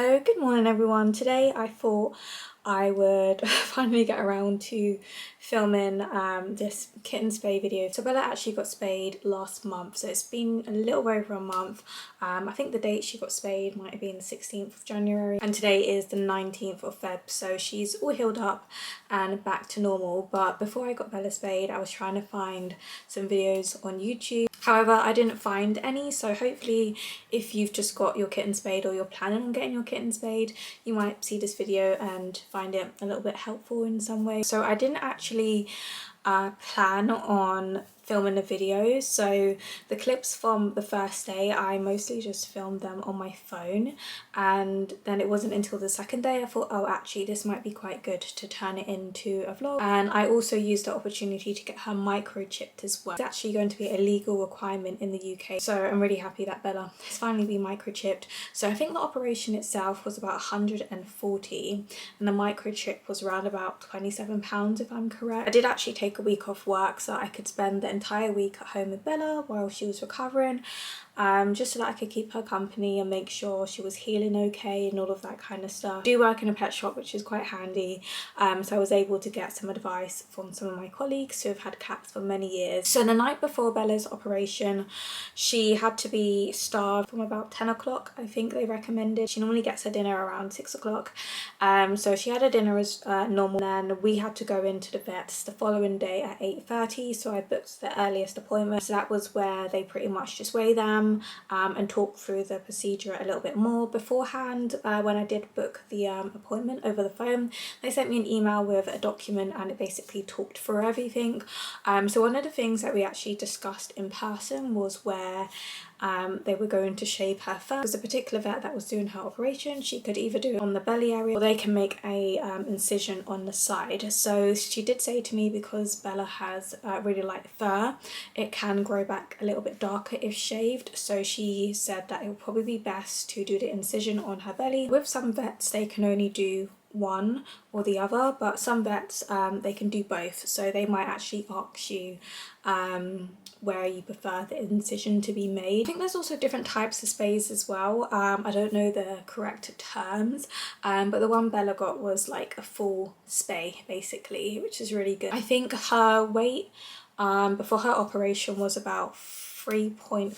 Good morning everyone. Today I thought I would finally get around to filming this kitten spay video. So Bella actually got spayed last month, so it's been a little over a month. I think the date she got spayed might have been the 16th of January and today is the 19th of Feb, so she's all healed up and back to normal. But before I got Bella spayed I was trying to find some videos on YouTube. However, I didn't find any, so hopefully if you've just got your kitten spayed or you're planning on getting your kitten spayed, you might see this video and find it a little bit helpful in some way. So I didn't actually plan on filming a video, so the clips from the first day I mostly just filmed them on my phone, and then it wasn't until the second day I thought, oh actually this might be quite good to turn it into a vlog. And I also used the opportunity to get her microchipped as well. It's actually going to be a legal requirement in the UK, so I'm really happy that Bella has finally been microchipped. So I think the operation itself was about 140 and the microchip was around about £27 if I'm correct. I did actually take a week off work so I could spend the entire week at home with Bella while she was recovering, just so that I could keep her company and make sure she was healing okay and all of that kind of stuff. I do work in a pet shop, which is quite handy, so I was able to get some advice from some of my colleagues who have had cats for many years. So the night before Bella's operation she had to be starved from about 10 o'clock I think they recommended. She normally gets her dinner around 6 o'clock, so she had her dinner as normal, and we had to go into the vets the following day at 8:30, so I booked the earliest appointment. So that was where they pretty much just weigh them and talk through the procedure a little bit more. Beforehand, when I did book the appointment over the phone, they sent me an email with a document and it basically talked through everything. So one of the things that we actually discussed in person was where they were going to shape her first. There was a particular vet that was doing her operation. She could either do it on the belly area or they can make a incision on the side. So she did say to me, because Bella has really light fur, it can grow back a little bit darker if shaved, so she said that it would probably be best to do the incision on her belly. With some vets they can only do one or the other, but some vets they can do both, so they might actually ask you where you prefer the incision to be made. I think there's also different types of spays as well. I don't know the correct terms, but the one Bella got was like a full spay basically, which is really good. I think her weight before her operation was about 3.4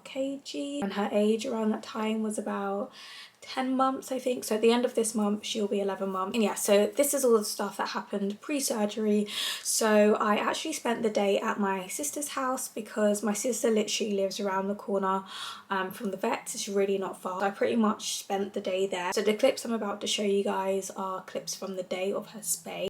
kg and her age around that time was about 10 months I think. So at the end of this month she'll be 11 months. And yeah, so this is all the stuff that happened pre-surgery. So I actually spent the day at my sister's house because my sister literally lives around the corner from the vets. It's really not far. So I pretty much spent the day there. So the clips I'm about to show you guys are clips from the day of her spay.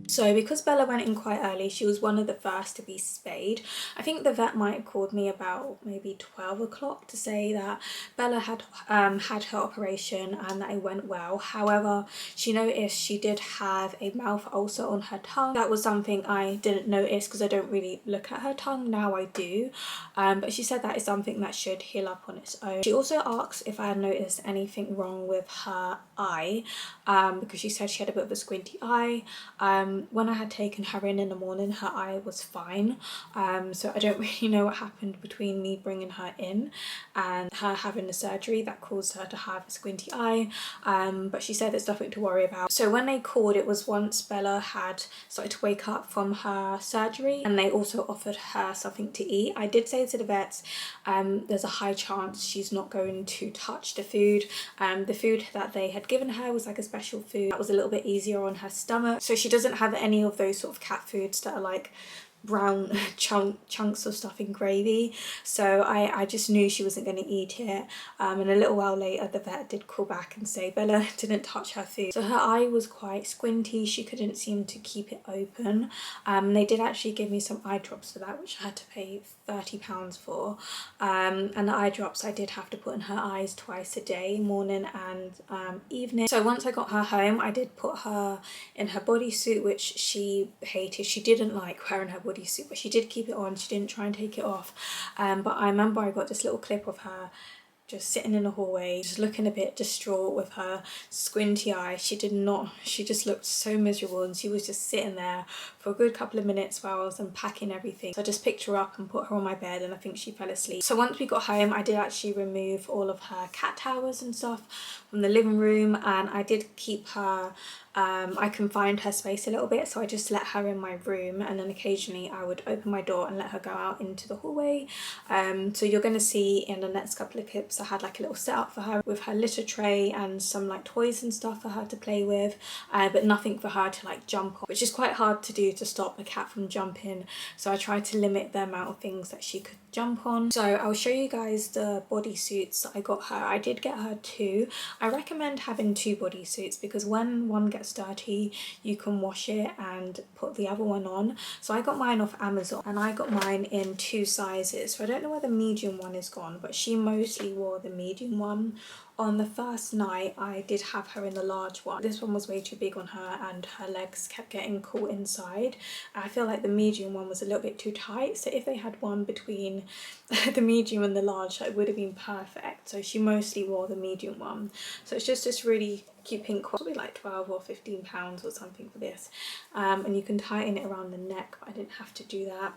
So because Bella went in quite early, she was one of the first to be spayed. I think the vet might have called me about maybe 12 o'clock to say that Bella had had her operation and that it went well. However, she noticed she did have a mouth ulcer on her tongue. That was something I didn't notice because I don't really look at her tongue. Now I do, but she said that is something that should heal up on its own. She also asked if I had noticed anything wrong with her eye, because she said she had a bit of a squinty eye. When I had taken her in the morning, her eye was fine, so I don't really know what happened between me bringing her in and her having the surgery that caused her to have a squinty eye, but she said there's nothing to worry about. So when they called, it was once Bella had started to wake up from her surgery, and they also offered her something to eat. I did say to the vets there's a high chance she's not going to touch the food. The food that they had given her was like a special food that was a little bit easier on her stomach, so she doesn't have any of those sort of cat foods that are like brown chunks of stuff in gravy, so I just knew she wasn't going to eat it. And a little while later the vet did call back and say Bella didn't touch her food, so her eye was quite squinty, she couldn't seem to keep it open. They did actually give me some eye drops for that, which I had to pay £30 for, and the eye drops I did have to put in her eyes twice a day, morning and evening. So once I got her home, I did put her in her bodysuit, which she hated. She didn't like wearing her bodysuit, but she did keep it on. She didn't try and take it off. But I remember I got this little clip of her just sitting in the hallway, just looking a bit distraught with her squinty eye. She just looked so miserable, and she was just sitting there for a good couple of minutes while I was unpacking everything. So I just picked her up and put her on my bed, and I think she fell asleep. So once we got home, I did actually remove all of her cat towers and stuff from the living room, and I did keep her, I confined her space a little bit, so I just let her in my room, and then occasionally I would open my door and let her go out into the hallway. So you're going to see in the next couple of clips I had like a little setup for her with her litter tray and some like toys and stuff for her to play with, but nothing for her to like jump on, which is quite hard to do, to stop a cat from jumping. So I tried to limit the amount of things that she could jump on. So I'll show you guys the bodysuits that I got her. I did get her 2. I recommend having 2 bodysuits because when one gets dirty you can wash it and put the other one on. So I got mine off Amazon, and I got mine in 2 sizes. So I don't know where the medium one is gone, but she mostly wore the medium one. On the first night I did have her in the large one. This one was way too big on her and her legs kept getting caught inside. I feel like the medium one was a little bit too tight, so if they had one between the medium and the large, it would have been perfect. So she mostly wore the medium one. So it's just this really cute pink one, probably like 12 or 15 pounds or something for this, and you can tighten it around the neck, but I didn't have to do that.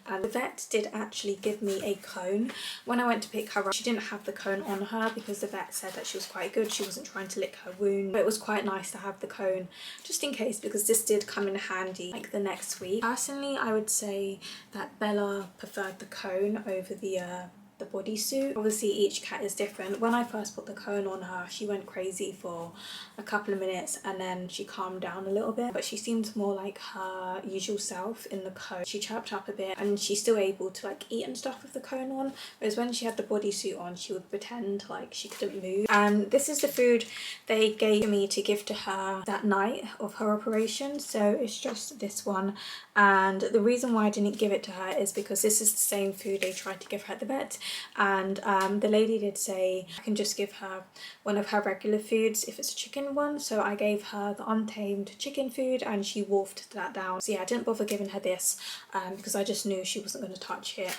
And the vet did actually give me a cone when I went to pick her up. She didn't have the cone on her because the vet said that she was quite good, she wasn't trying to lick her wound, but it was quite nice to have the cone just in case, because this did come in handy like the next week. Personally, I would say that Bella preferred the cone over the bodysuit. Obviously each cat is different. When I first put the cone on her, she went crazy for a couple of minutes and then she calmed down a little bit, but she seemed more like her usual self in the cone. She chirped up a bit and she's still able to like eat and stuff with the cone on, whereas when she had the bodysuit on she would pretend like she couldn't move. And this is the food they gave me to give to her that night of her operation, so it's just this one. And the reason why I didn't give it to her is because this is the same food they tried to give her at the vet, and the lady did say I can just give her one of her regular foods if it's a chicken one. So I gave her the Untamed chicken food and she wolfed that down. So yeah, I didn't bother giving her this because I just knew she wasn't going to touch it.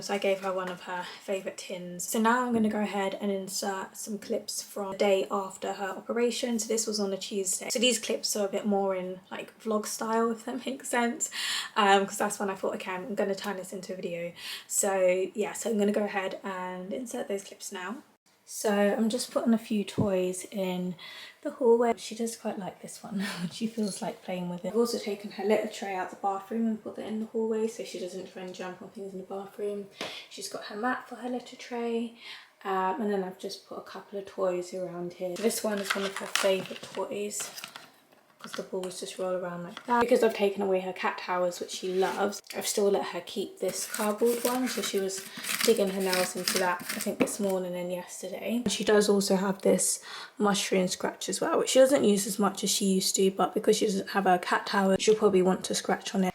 So I gave her one of her favourite tins. So now I'm going to go ahead and insert some clips from the day after her operation. So this was on a Tuesday. So these clips are a bit more in like vlog style, if that makes sense, because that's when I thought, okay, I'm going to turn this into a video. So yeah, so I'm going to go ahead and insert those clips now. So I'm just putting a few toys in the hallway. She does quite like this one. She feels like playing with it. I've also taken her litter tray out the bathroom and put that in the hallway so she doesn't try and jump on things in the bathroom. She's got her mat for her litter tray. And then I've just put a couple of toys around here. This one is one of her favourite toys, because the balls just roll around like that. Because I've taken away her cat towers, which she loves, I've still let her keep this cardboard one, so she was digging her nails into that I think this morning and yesterday. She does also have this mushroom scratch as well, which she doesn't use as much as she used to, but because she doesn't have her cat tower she'll probably want to scratch on it.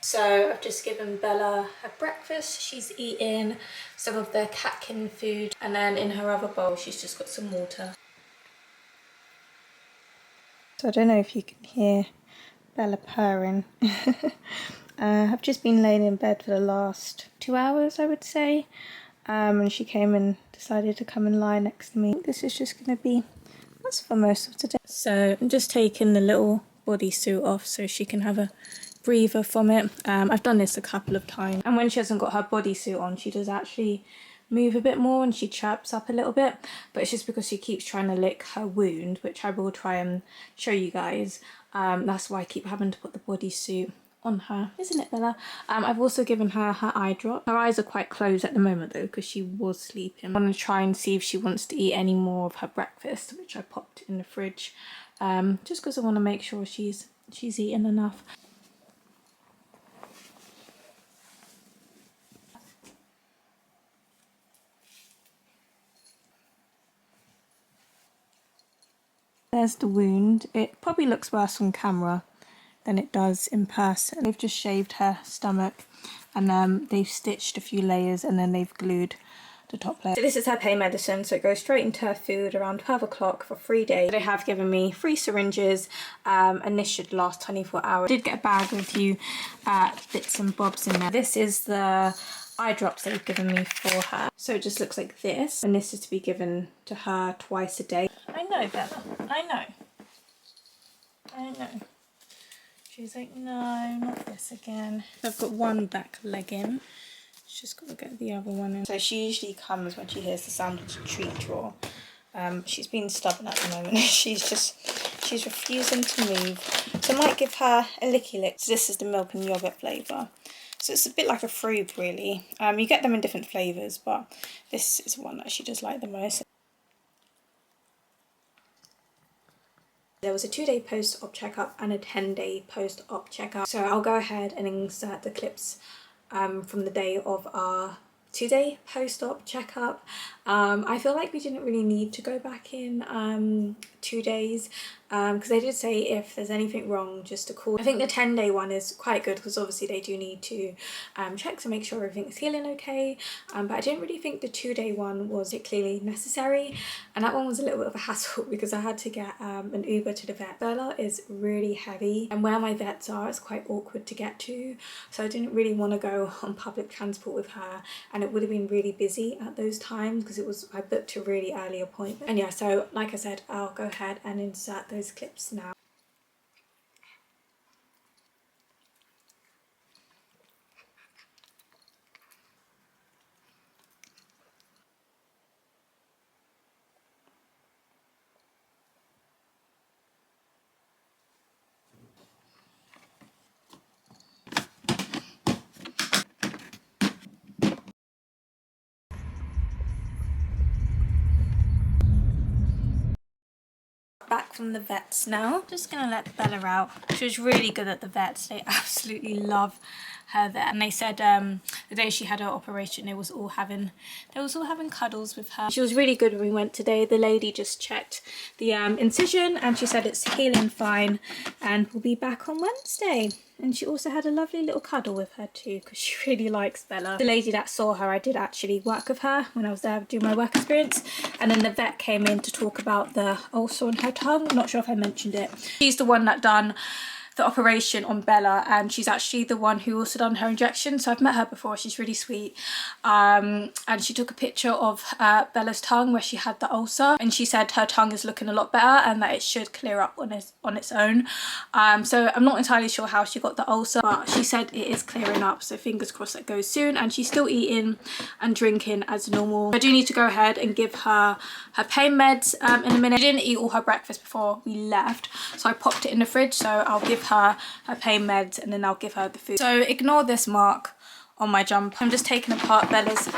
So I've just given Bella her breakfast. She's eating some of the catkin food, and then in her other bowl she's just got some water. So I don't know if you can hear Bella purring. I've just been laying in bed for the last 2 hours, I would say, and she came and decided to come and lie next to me. This is just going to be us for most of today. So I'm just taking the little bodysuit off so she can have a breather from it. I've done this a couple of times, and when she hasn't got her bodysuit on she does actually move a bit more and she chirps up a little bit, but it's just because she keeps trying to lick her wound, which I will try and show you guys. That's why I keep having to put the bodysuit on her, isn't it, Bella? I've also given her her eye drop. Her eyes are quite closed at the moment though because she was sleeping. I'm going to try and see if she wants to eat any more of her breakfast, which I popped in the fridge, just because I want to make sure she's eaten enough. There's the wound. It probably looks worse on camera than it does in person. They've just shaved her stomach and they've stitched a few layers and then they've glued the top layer. So this is her pain medicine, so it goes straight into her food around 12 o'clock for 3 days. They have given me 3 syringes and this should last 24 hours. I did get a bag with a few bits and bobs in there. This is the eye drops they've given me for her. So it just looks like this, and this is to be given to her twice a day. I know, Bella, I know. I know. She's like, no, not this again. I've got one back leg in. She's got to get the other one in. So she usually comes when she hears the sound of the treat drawer. She's been stubborn at the moment. she's refusing to move. So I might give her a licky lick. So this is the milk and yogurt flavour. So it's a bit like a froob really. You get them in different flavours, but this is one that she does like the most. There was a 2-day post-op checkup and a 10-day post-op checkup. So I'll go ahead and insert the clips from the day of our 2-day post-op checkup. I feel like we didn't really need to go back in 2 days because they did say if there's anything wrong just to call. I think the 10-day one is quite good because obviously they do need to check to make sure everything's healing okay, but I didn't really think the 2-day one was particularly necessary, and that one was a little bit of a hassle because I had to get an Uber to the vet. Bella is really heavy and where my vets are it's quite awkward to get to, so I didn't really want to go on public transport with her, and it would have been really busy at those times because I booked a really early appointment. And yeah, so like I said, I'll go ahead and insert those clips now. Back from the vets now. Just gonna let Bella out. She was really good at the vets. They absolutely love her there, and they said the day she had her operation they was all having cuddles with her. She was really good when we went today. The lady just checked the incision and she said it's healing fine and we'll be back on Wednesday. And she also had a lovely little cuddle with her too because she really likes Bella. The lady that saw her, I did actually work with her when I was there doing my work experience, and then the vet came in to talk about the ulcer on her tongue. I'm not sure if I mentioned it. She's the one that done the operation on Bella, and she's actually the one who also done her injection, so I've met her before. She's really sweet, and she took a picture of Bella's tongue where she had the ulcer, and she said her tongue is looking a lot better and that it should clear up on its own. So I'm not entirely sure how she got the ulcer, but she said it is clearing up, so fingers crossed that goes soon. And she's still eating and drinking as normal. I do need to go ahead and give her her pain meds in a minute. She didn't eat all her breakfast before we left, so I popped it in the fridge, so I'll give her pain meds and then I'll give her the food. So ignore this mark on my jumper. I'm just taking apart Bella's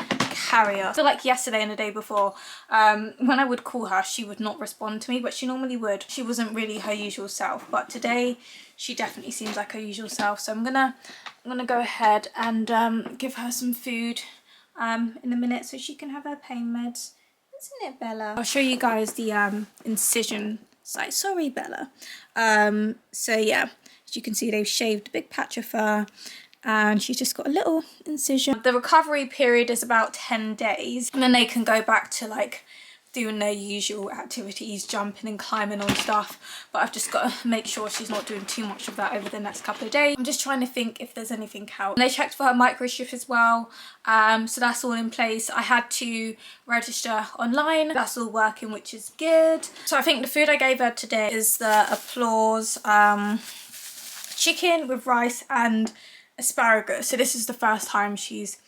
carrier. I feel like yesterday and the day before, when I would call her she would not respond to me, but she normally would. She wasn't really her usual self, but today she definitely seems like her usual self. So I'm gonna go ahead and give her some food in a minute so she can have her pain meds. Isn't it, Bella? I'll show you guys the incision site. Sorry, Bella. So yeah, as you can see, they've shaved a big patch of fur and she's just got a little incision. The recovery period is about 10 days and then they can go back to like doing their usual activities, jumping and climbing on stuff, but I've just got to make sure she's not doing too much of that over the next couple of days. I'm just trying to think if there's anything out. And they checked for her microchip as well, so that's all in place. I had to register online, that's all working, which is good. So I think the food I gave her today is the Applaws chicken with rice and asparagus. So this is the first time she's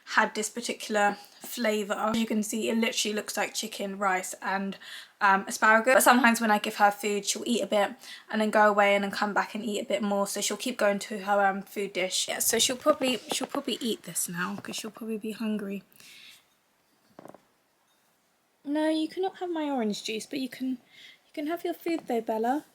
had this particular flavour. As you can see, it literally looks like chicken, rice and asparagus, but sometimes when I give her food she'll eat a bit and then go away and then come back and eat a bit more, so she'll keep going to her food dish. Yeah, so she'll probably eat this now because she'll probably be hungry. No, you cannot have my orange juice, but you can have your food though, Bella.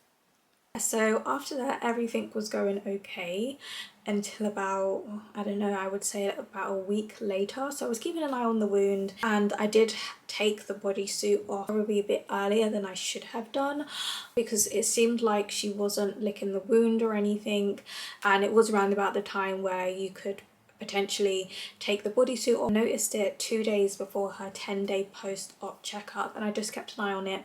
So after that, everything was going okay until about, I don't know, I would say about a week later. So I was keeping an eye on the wound, and I did take the bodysuit off probably a bit earlier than I should have done, because it seemed like she wasn't licking the wound or anything, and it was around about the time where you could potentially take the bodysuit off. I noticed it 2 days before her 10-day post-op checkup, and I just kept an eye on it,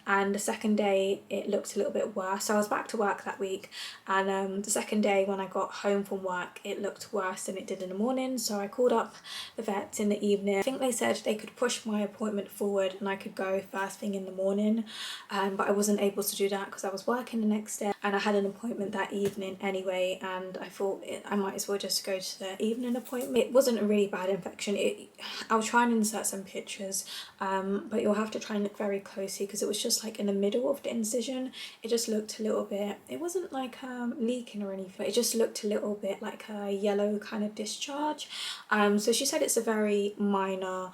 and the second day it looked a little bit worse. So I was back to work that week, and the second day when I got home from work it looked worse than it did in the morning. So I called up the vets in the evening. I think they said they could push my appointment forward and I could go first thing in the morning, but I wasn't able to do that because I was working the next day and I had an appointment that evening anyway, and I thought I might as well just go to the evening appointment. It wasn't a really bad infection. I'll try and insert some pictures, but you'll have to try and look very closely because it was just like in the middle of the incision. It just looked a little bit, it wasn't like leaking or anything, but it just looked a little bit like a yellow kind of discharge. So she said it's a very minor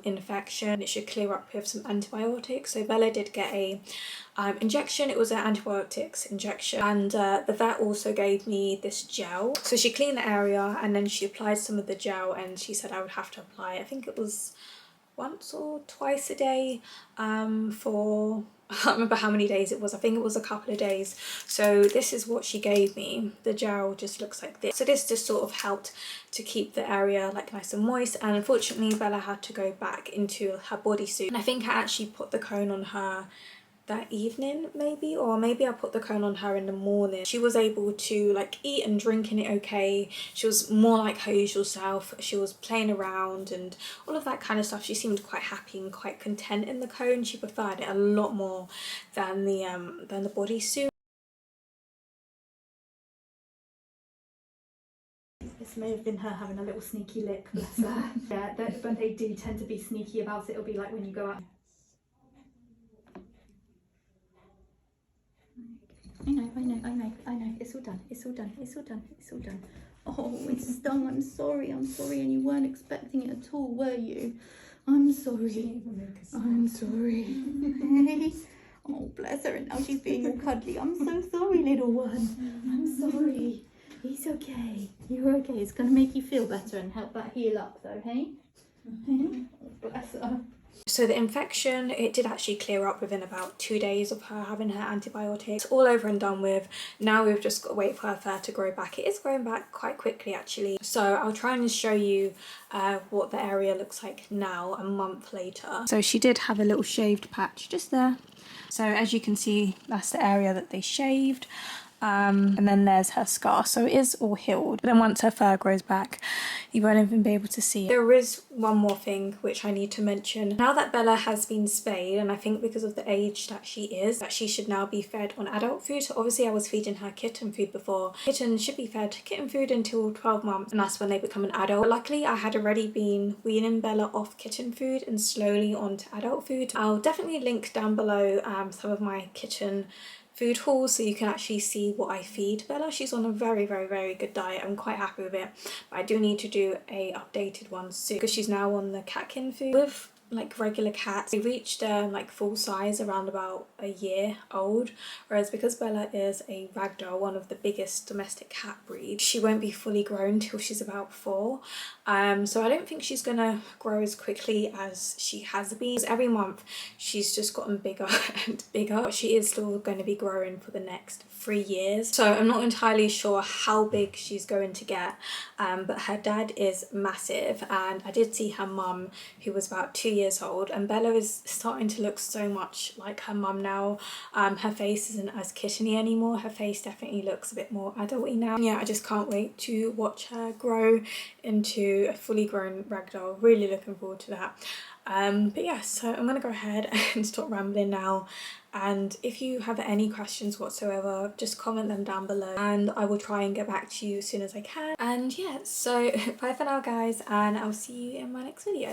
infection. It should clear up with some antibiotics. So Bella did get a injection. It was an antibiotics injection, and the vet also gave me this gel. So she cleaned the area and then she applied some of the gel, and she said I would have to apply, I think it was once or twice a day for, I can't remember how many days it was. I think it was a couple of days. So this is what she gave me. The gel just looks like this. So this just sort of helped to keep the area like nice and moist, and unfortunately Bella had to go back into her bodysuit, and I think I actually put the cone on her that evening maybe, or maybe I put the cone on her in the morning. She was able to like eat and drink in it okay. She was more like her usual self. She was playing around and all of that kind of stuff. She seemed quite happy and quite content in the cone. She preferred it a lot more than the bodysuit. This may have been her having a little sneaky lick, bless her. Yeah, when they do tend to be sneaky about it, it'll be like when you go out. I know. It's all done. It's all done. Oh, it's done. I'm sorry, and you weren't expecting it at all, were you? I'm sorry. Oh, bless her, and now she's being all cuddly. I'm so sorry, little one. I'm sorry. It's okay. You're okay. It's going to make you feel better and help that heal up, though, hey? Oh, bless her. So the infection, it did actually clear up within about 2 days of her having her antibiotics. It's all over and done with. Now we've just got to wait for her fur to grow back. It is growing back quite quickly actually. So I'll try and show you what the area looks like now a month later. So she did have a little shaved patch just there. So as you can see, that's the area that they shaved. And then there's her scar, so it is all healed. But then once her fur grows back, you won't even be able to see it. There is one more thing which I need to mention. Now that Bella has been spayed, and I think because of the age that she is, that she should now be fed on adult food. So obviously I was feeding her kitten food before. Kittens should be fed kitten food until 12 months, and that's when they become an adult. But luckily I had already been weaning Bella off kitten food and slowly onto adult food. I'll definitely link down below some of my kitten food hauls so you can actually see what I feed Bella. She's on a very good diet. I'm quite happy with it, but I do need to do a updated one soon because she's now on the catkin food. With like regular cats, they reached like full size around about a year old, whereas because Bella is a Ragdoll, one of the biggest domestic cat breeds, she won't be fully grown till she's about 4. So I don't think she's gonna grow as quickly as she has been. Every month she's just gotten bigger and bigger, but she is still going to be growing for the next 3 years. So I'm not entirely sure how big she's going to get, but her dad is massive, and I did see her mum, who was about 2 years old, and Bella is starting to look so much like her mum now. Her face isn't as kitteny anymore. Her face definitely looks a bit more adulty now. Yeah, I just can't wait to watch her grow into a fully grown Ragdoll. Really looking forward to that. But yeah, so I'm gonna go ahead and stop rambling now, and if you have any questions whatsoever, just comment them down below and I will try and get back to you as soon as I can. And yeah, so bye for now guys, and I'll see you in my next video.